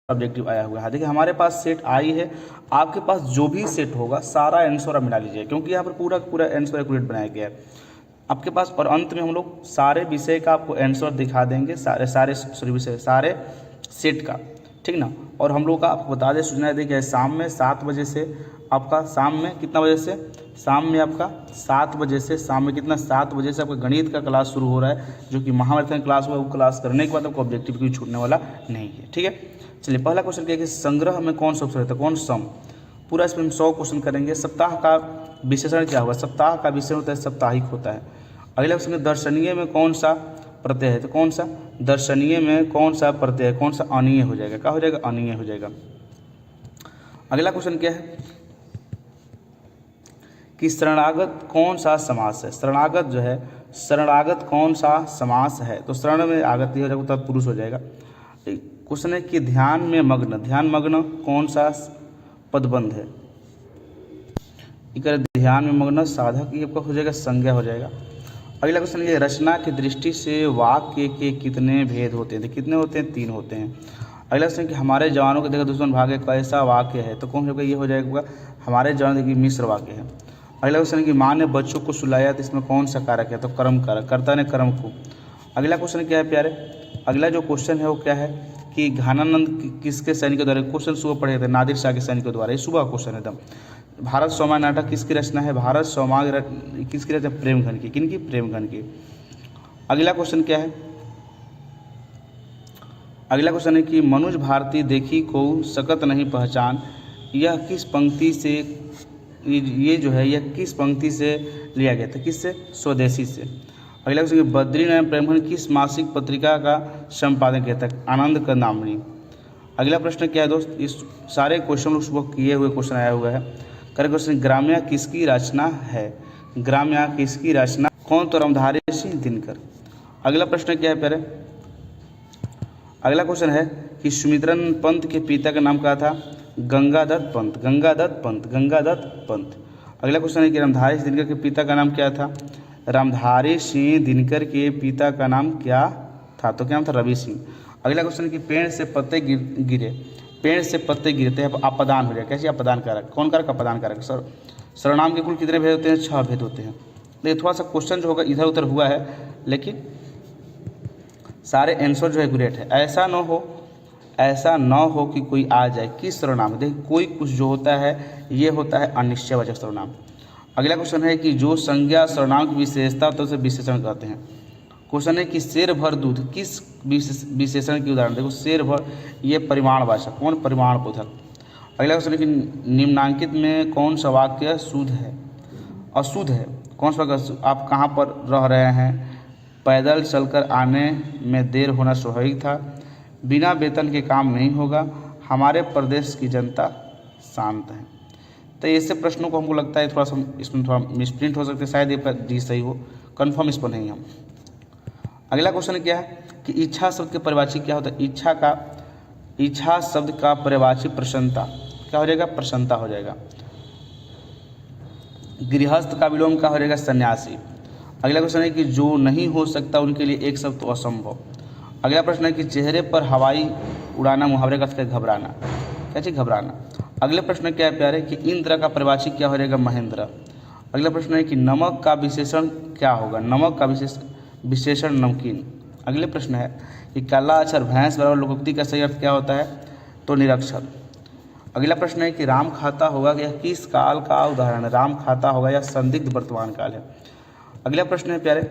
Objective आया हुआ है। देखिए हमारे पास सेट आई है, आपके पास जो भी सेट होगा सारा आंसर आप मिला लीजिए, क्योंकि यहाँ पर पूरा पूरा आंसर एक्यूरेट बनाया गया है आपके पास। और अंत में हम लोग सारे विषय का आपको आंसर दिखा देंगे, सारे सेट का, ठीक ना। और हम लोग का आपको बता दें, सूचना देखिए शाम में 7 बजे से आपका, शाम में कितना बजे से, शाम में आपका 7 बजे से, शाम में कितना 7 बजे से आपका गणित का क्लास शुरू हो रहा है, जो कि महामैराथन क्लास हुआ। वो क्लास करने के बाद आपको ऑब्जेक्टिव भी छूटने वाला नहीं है, ठीक है। चलिए पहला क्वेश्चन क्या है कि संग्रह में कौन सा अक्षर रहता है, कौन सम। पूरा इसमें हम 100 क्वेश्चन करेंगे। सप्ताह का विशेषण क्या होगा, सप्ताह का विशेषण होता है साप्ताहिक होता है। अगला क्वेश्चन है दर्शनीय में कौन सा प्रत्यय है, तो कौन सा दर्शनीय में कौन सा प्रत्यय है, कौन सा अनीय हो जाएगा, क्या हो जाएगा, अनीय हो जाएगा। अगला क्वेश्चन क्या है कि शरणागत कौन सा समास है, शरणागत जो है, शरणागत कौन सा समास है, तो शरण में आगत ही हो जाएगा, तत्पुरुष हो जाएगा। क्वेश्चन है कि ध्यान में मग्न, ध्यान मग्न कौन सा पदबंध है, ध्यान में मग्न साधक ये आपका हो जाएगा, संज्ञा हो जाएगा। अगला क्वेश्चन ये रचना की दृष्टि से वाक्य के कितने भेद होते हैं, तो कितने होते हैं, 3 होते हैं। अगला क्वेश्चन कि हमारे जवानों को देखकर दुश्मन भागे कैसा वाक्य है, तो कौन होगा, ये हो जाएगा हमारे जवान देखिए मिश्र वाक्य है। अगला क्वेश्चन कि माँ ने बच्चों को सुलाया, तो इसमें कौन सा कारक है, तो कर्म कारक, कर्ता ने कर्म को। अगला क्वेश्चन क्या है प्यारे, अगला जो क्वेश्चन है वो क्या है कि घनानंद किसके सैनिकों द्वारा, क्वेश्चन सुबह पढ़े थे, नादिर शाह के सैनिकों द्वारा, ये सुबह क्वेश्चन है एकदम। भारत सोमा नाटक किसकी रचना है, भारत सोमा किसकी रचना, प्रेमघन की, किनकी, प्रेमघन की। अगला क्वेश्चन क्या है, अगला क्वेश्चन है कि मनुज भारती देखी को सकत नहीं पहचान, यह किस पंक्ति से, ये जो है यह किस पंक्ति से लिया गया था, किससे, स्वदेशी से। अगला क्वेश्चन बद्रीनारायण प्रेमघन किस मासिक पत्रिका का संपादन किया था, आनंद कंदामणी। अगला प्रश्न क्या है दोस्त, इस सारे क्वेश्चन लोग सुबह किए हुए क्वेश्चन आया हुआ है। करेक्ट क्वेश्चन ग्राम्या किसकी रचना है, ग्राम्या किसकी रचना, कौन, तो रामधारी सिंह दिनकर। अगला प्रश्न क्या है प्यारे, अगला क्वेश्चन है कि सुमित्रन पंत के पिता का नाम क्या था, गंगादत्त पंत, गंगादत्त पंत, गंगादत्त पंत। अगला क्वेश्चन है कि रामधारी सिंह दिनकर के पिता का नाम क्या था, रामधारी सिंह दिनकर के पिता का नाम क्या था, तो क्या नाम था, रवि सिंह। अगला क्वेश्चन है कि पेड़ से पत्ते गिरे, पेड़ से पत्ते गिरते हैं, अपदान हो जाए, कैसे, अपदान कारक, कौन कारक, अपदान कारक। सर्वनाम के कुल कितने भेद होते हैं, 6 भेद होते हैं। देखिए थोड़ा सा क्वेश्चन जो होगा इधर उधर हुआ है, लेकिन सारे आंसर जो है ग्रेट है। ऐसा न हो कि कोई आ जाए किस सर्वनाम, देखिए कोई कुछ जो होता है ये होता है अनिश्चयवाचक सर्वनाम। अगला क्वेश्चन है कि जो संज्ञा सर्वनाम की विशेषता तो उसे विशेषण कहते हैं। क्वेश्चन है कि शेर भर दूध किस विशेषण की उदाहरण, देखो शेर भर ये परिमाणवाचक, कौन, परिमाण बोधक। अगला क्वेश्चन है कि निम्नांकित में कौन सा वाक्य शुद्ध है, अशुद्ध है, कौन सा वाक्य, आप कहाँ पर रह रहे हैं, पैदल चलकर आने में देर होना स्वाभाविक था, बिना वेतन के काम नहीं होगा, हमारे प्रदेश की जनता शांत है। तो ऐसे प्रश्नों को हमको लगता है थोड़ा सा इसमें थोड़ा मिसप्रिंट हो सकते हैं, शायद ये डी सही हो, कन्फर्म इस पर नहीं हम। अगला क्वेश्चन क्या है कि इच्छा शब्द के परिभाषी क्या होता है, इच्छा शब्द का परिभाषी प्रसन्नता, क्या हो जाएगा, प्रसन्नता हो जाएगा। गृहस्थ का विलोम क्या हो जाएगा, सन्यासी। अगला क्वेश्चन है कि जो नहीं हो सकता उनके लिए एक शब्द तो असंभव। अगला प्रश्न है कि चेहरे पर हवाई उड़ाना मुहावरे का अर्थ है घबराना, क्या चीज़, घबराना। अगले प्रश्न क्या है प्यारे कि इंद्र का परिभाषी क्या हो जाएगा, महेंद्र। अगला प्रश्न है कि नमक का विशेषण क्या होगा, नमक का विशेषण नमकीन। अगले प्रश्न है कि काला अक्षर भैंस बराबर लोकोक्ति का सही अर्थ क्या होता है, तो निरक्षर। अगला प्रश्न है कि राम खाता होगा यह किस काल का उदाहरण है, राम खाता होगा यह संदिग्ध वर्तमान काल है। अगला प्रश्न है प्यारे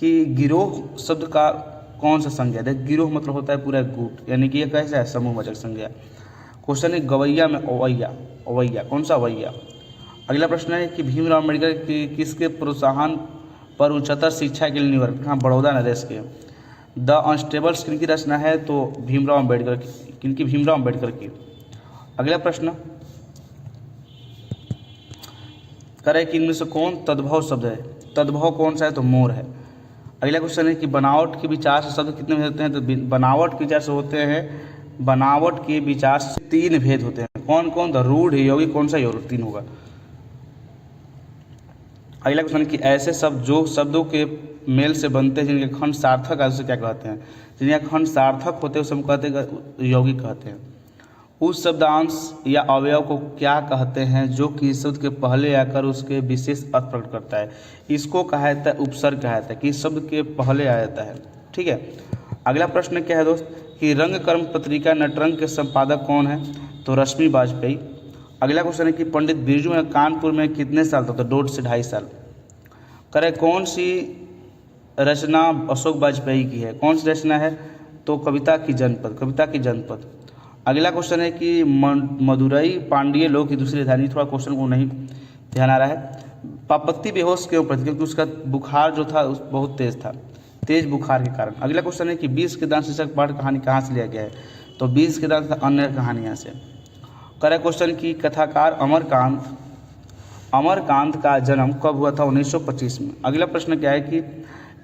कि गिरोह शब्द का कौन सा संज्ञा है, गिरोह मतलब होता है पूरा गुट, यानी कि ये कैसा है, समूहवाचक संज्ञा। क्वेश्चन है गवैया में अवैया, अवैया कौन सा, अवैया। अगला प्रश्न है कि भीमराव अम्बेडकर की किसके प्रोत्साहन पर उच्चतर शिक्षा के लिए निवर्त, हाँ, बड़ौदा नरेश के। द अनस्टेबल्स किनकी रचना है, तो भीमराव अम्बेडकर की, किनकी, भीमराव अम्बेडकर की। अगला प्रश्न करें कि इनमें से कौन तद्भव शब्द है, तद्भव कौन सा है, तो मोर है। अगला क्वेश्चन है कि बनावट के विचार से शब्द कितने भेद होते हैं, तो बनावट के विचार से होते हैं, बनावट के विचार से 3 भेद होते हैं, कौन कौन, तो रूढ़, योगी, कौन सा योग, 3 होगा। अगला क्वेश्चन कि ऐसे शब्द जो शब्दों के मेल से बनते हैं, जिनके खंड सार्थक आदि से क्या कहते हैं, जिनके खंड सार्थक होते हैं उसे हम कहते हैं यौगिक कहते हैं। उस शब्दांश या अवयव को क्या कहते हैं जो कि शब्द के पहले आकर उसके विशेष अर्थ प्रकट करता है, इसको कहा जाता है उपसर्ग कहा जाता है, कि शब्द के पहले आ जाता है। ठीक है, अगला प्रश्न क्या है दोस्त कि रंगकर्म पत्रिका नटरंग के संपादक कौन है, तो रश्मि वाजपेयी। अगला क्वेश्चन है कि पंडित बिरजू ने कानपुर में कितने साल तक, तो 1.5 से 2.5 साल। करे कौन सी रचना अशोक वाजपेयी की है, कौन सी रचना है, तो कविता की जनपद, कविता की जनपद। अगला क्वेश्चन है कि मदुरई पांड्य लोक की दूसरी राजधानी, थोड़ा क्वेश्चन को नहीं ध्यान आ रहा है। पापत्ती बेहोश क्यों पड़ी, क्योंकि उसका बुखार जो था बहुत तेज था, तेज बुखार के कारण। अगला क्वेश्चन है कि 20 के दान शीर्षक पाठ कहानी कहाँ से लिया गया है, तो 20 के दान अन्य कहानियाँ से। करें क्वेश्चन की कथाकार अमरकांत का जन्म कब हुआ था, 1925 में। अगला प्रश्न क्या है कि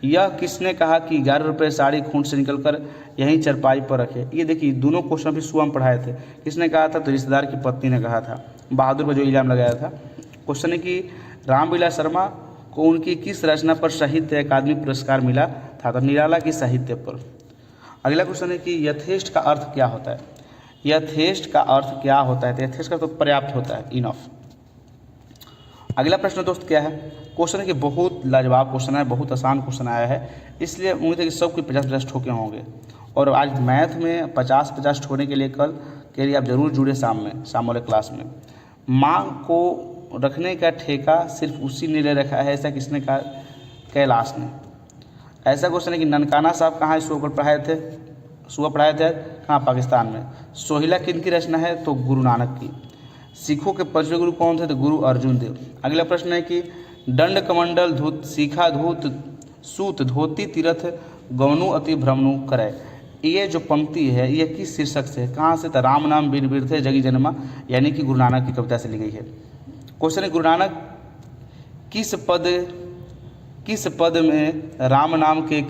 यह किसने कहा कि 11 रुपये साड़ी खूंट से निकलकर यहीं चरपाई पर रखे। ये देखिए दोनों क्वेश्चन भी सुबह हम पढ़ाए थे। किसने कहा था, तो रिश्तेदार की पत्नी ने कहा था, बहादुर पर जो इल्जाम लगाया था। क्वेश्चन है कि रामविलास शर्मा को उनकी किस रचना पर साहित्य अकादमी पुरस्कार मिला था, तो निराला की साहित्य पर। अगला क्वेश्चन है कि यथेष्ट का अर्थ क्या होता है, यथेष्ट का अर्थ क्या होता है, तो यथेष्ट का तो पर्याप्त होता है, इनफ। अगला प्रश्न दोस्त क्या है, क्वेश्चन है कि बहुत लाजवाब क्वेश्चन है, बहुत आसान क्वेश्चन आया है, इसलिए उम्मीद है कि सबके 50-50 ठोके होंगे। और आज मैथ में 50-50 ठोकने के लिए कल के लिए आप जरूर जुड़े शाम वाले क्लास में। माँ को रखने का ठेका सिर्फ उसी ने ले रखा है, ऐसा किसने कहा, कैलाश ने। ऐसा क्वेश्चन है कि ननकाना साहब कहाँ सुबह पढ़ाए थे, कहाँ, पाकिस्तान में। सोहिला किनकी रचना है, तो गुरु नानक की। सिखों के 5वें गुरु कौन थे, तो गुरु अर्जुन देव। अगला प्रश्न है कि दंड कमंडल धूत सीखा धूत सूत धोती तीर्थ गौनु अति भ्रमनु करे, ये जो पंक्ति है ये किस शीर्षक से है, कहाँ से, तो राम नाम वीर वीर थे जगी जन्मा, यानी कि गुरु नानक की कविता से ली गई है। क्वेश्चन है गुरु नानक किस पद में राम नाम के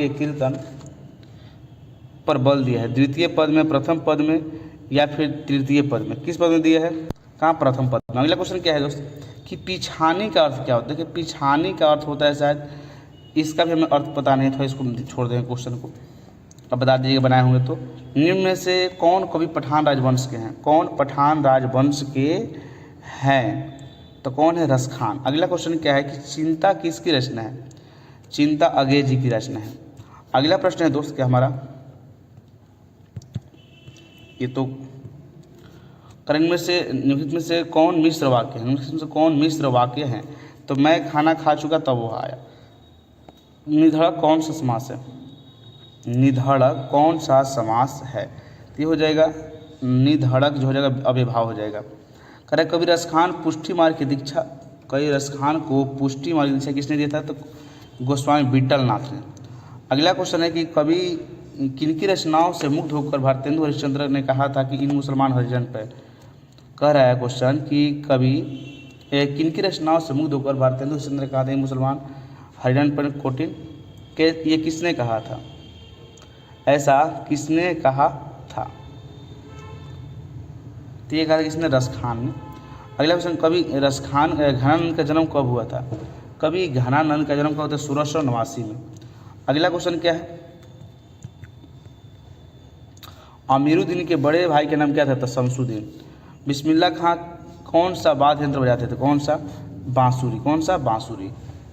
कीर्तन पर बल दिया है, द्वितीय पद में, प्रथम पद में, या फिर तृतीय पद में, किस पद में दिया है, कहाँ, प्रथम पद में। अगला क्वेश्चन क्या है दोस्त कि पिछानी का अर्थ क्या होता है। देखिए पिछानी का अर्थ होता है, शायद इसका भी हमें अर्थ पता नहीं था, इसको छोड़ देंगे क्वेश्चन को, अब बता दीजिएगा बनाए होंगे तो। निम्न में से कौन कवि पठान राजवंश के हैं, कौन पठान राजवंश के हैं, तो कौन है, रसखान। अगला क्वेश्चन क्या है कि चिंता किसकी रचना है, चिंता अगेय जी की रचना है। अगला प्रश्न है दोस्त क्या हमारा, ये तो निम्नलिखित में से कौन मिश्र वाक्य है, निम्नलिखित में से कौन मिश्र वाक्य हैं, तो मैं खाना खा चुका तब वो आया। निधड़क कौन सा समास है, निधड़क कौन सा समास है, तो ये हो जाएगा निधड़क, जो हो जाएगा अव्ययभाव हो जाएगा। करे कवि रसखान पुष्टि मार्ग की दीक्षा, कवि रसखान को पुष्टि मार्ग की दीक्षा किसने दिया था, तो गोस्वामी विट्ठल नाथ ने। अगला क्वेश्चन है कि कवि किनकी रचनाओं से मुग्ध होकर भारतेंदु हरिश्चंद्र ने कहा था कि इन मुसलमान हरिजन पर, कह रहा है क्वेश्चन कि कवि किनकी रचनाओं से मुग्ध होकर भारतेंदु हरिश्चंद्र ने कहा था इन मुसलमान हरिजन पर कोटिन के, ये किसने कहा था, ऐसा किसने कहा था, तो ये कहा था किसने, रसखान ने। अगला क्वेश्चन कवि रसखान घनानंद का जन्म कब हुआ था, कवि घनानंद का जन्म कब हुआ था, 1689 में। अगला क्वेश्चन क्या है, अमीरुद्दीन के बड़े भाई का नाम क्या था, तो शमसुद्दीन। बिस्मिल्लाह खां कौन सा वाद्य यंत्र बजाते थे, कौन सा, बांसुरी, कौन सा, बांसुरी।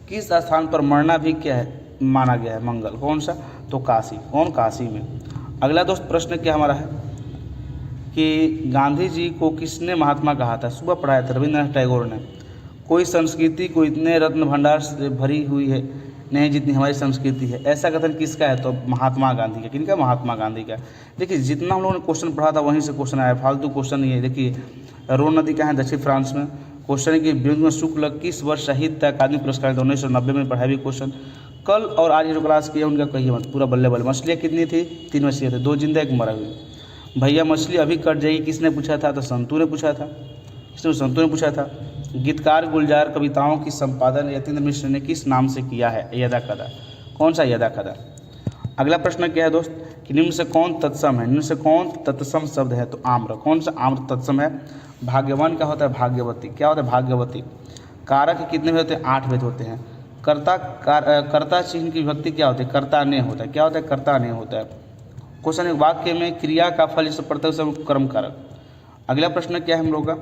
किस स्थान पर मरना भी क्या है, माना गया है, मंगल, कौन सा, तो काशी, कौन, काशी में। अगला दोस्त प्रश्न क्या हमारा है कि गांधी जी को किसने महात्मा कहा था, सुबह पढ़ाया था, रविंद्रनाथ टैगोर ने। कोई संस्कृति को इतने रत्न भंडार से भरी हुई है नहीं जितनी हमारी संस्कृति है, ऐसा कथन किसका है, तो महात्मा गांधी का। किनका, महात्मा गांधी का। देखिए जितना हम लोगों ने क्वेश्चन पढ़ा था वहीं से क्वेश्चन आया, फालतू क्वेश्चन नहीं है। देखिए रोन नदी कहाँ है, दक्षिण फ्रांस में। क्वेश्चन है कि बिंदु शुक्ल किस वर्ष साहित्य अकादमी पुरस्कार 1990 में पढ़ाया भी क्वेश्चन। कल और आज जो क्लास किया उनका कहिए मत, पूरा बल्ले बल्ले। मछलियाँ कितनी थी, 3 मछलियाँ थी, 2 जिंदा 1 मरा हुई। भैया मछली अभी कट जाएगी किसने पूछा था, तो संतू ने पूछा था, किसने, संतू ने पूछा था। गीतकार गुलजार कविताओं की संपादन यतीन्द्र मिश्र ने किस नाम से किया है, यदा कदा, कौन सा, यदा कदा। अगला प्रश्न क्या है दोस्त कि निम्न से कौन तत्सम है, निम्न से कौन तत्सम शब्द है, तो आम्र, कौन सा आम्र तत्सम है। भाग्यवान क्या होता है, भाग्यवती, क्या होता है, भाग्यवती। कारक कितने भेद होते हैं, 8 भेद होते हैं। कर्ता चिन्ह की विभक्ति क्या होती है? कर्ता ने होता है। क्या होता है? कर्ता ने होता है। क्वेश्चन, वाक्य में क्रिया का फल जिससे पड़ता है उसे कर्म कारक। अगला प्रश्न क्या है हम लोग का?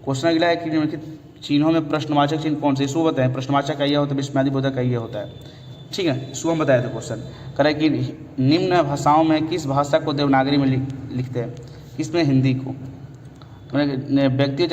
क्वेश्चन अगला है कि निम्नलिखित चिन्हों में प्रश्नवाचक चिन्ह कौन से? इसको बताएं। प्रश्नवाचक का ये होता है, विस्मयादिबोधक का ये होता है। ठीक है, इसको हम बताए थे। क्वेश्चन करें कि निम्न भाषाओं में किस भाषा को देवनागरी में लिखते हैं? किसमें? हिंदी को। व्यक्ति